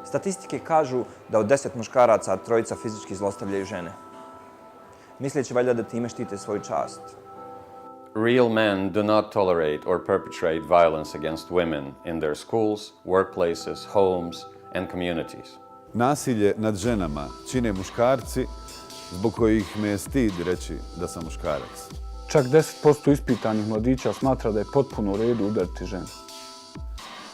Statistike kažu da od 10 muškaraca 3 fizički zlostavljaju žene. Misleći valjda da time štite svoju čast. Real men do not tolerate or perpetrate violence against women in their schools, workplaces, homes and communities. Nasilje nad ženama čine muškarci zbog kojih me je stid reći da sam muškarac. Čak 10% ispitanih mladića smatra da je potpuno u redu udariti žene.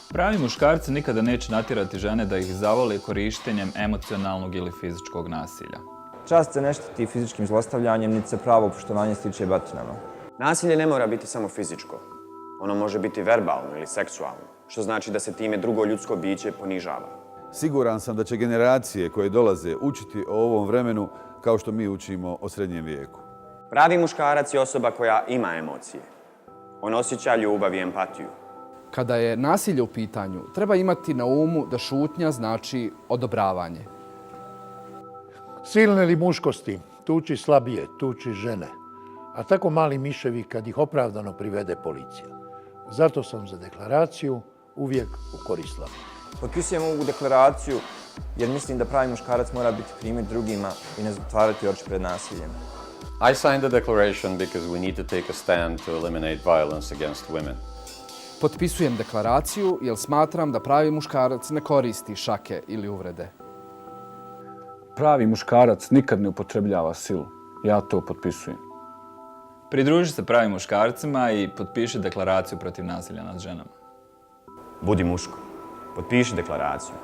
Pravi muškarci nikada neće natjerati žene da ih zavole korištenjem emocionalnog ili fizičkog nasilja. Čast se ne štiti fizičkim zlostavljanjem, niti se pravo poštovanje stiče batinama. Nasilje ne mora biti samo fizičko. Ono može biti verbalno ili seksualno, što znači da se time drugo ljudsko biće ponižava. Siguran sam da će generacije koje dolaze učiti o ovom vremenu kao što mi učimo o srednjem vijeku. Pravi muškarac je osoba koja ima emocije. On osjeća ljubav i empatiju. Kada je nasilje u pitanju, treba imati na umu da šutnja znači odobravanje. Silne li muškosti tuči slabije, tuči žene, a tako mali miševi kad ih opravdano privede policija. Zato sam za deklaraciju uvijek u korist slabih. Potpisujem ovu deklaraciju jer mislim da pravi muškarac mora biti primjer drugima i ne zatvarati oči pred nasiljem. I signed the declaration because we need to take a stand to eliminate violence against women. Potpisujem deklaraciju jer smatram da pravi muškarac ne koristi šake ili uvrede. Pravi muškarac nikad ne upotrebljava silu. Ja to potpisujem. Pridruži se pravim muškarcima i potpiši deklaraciju protiv nasilja nad ženama. Budi muško. Potpiši deklaraciju.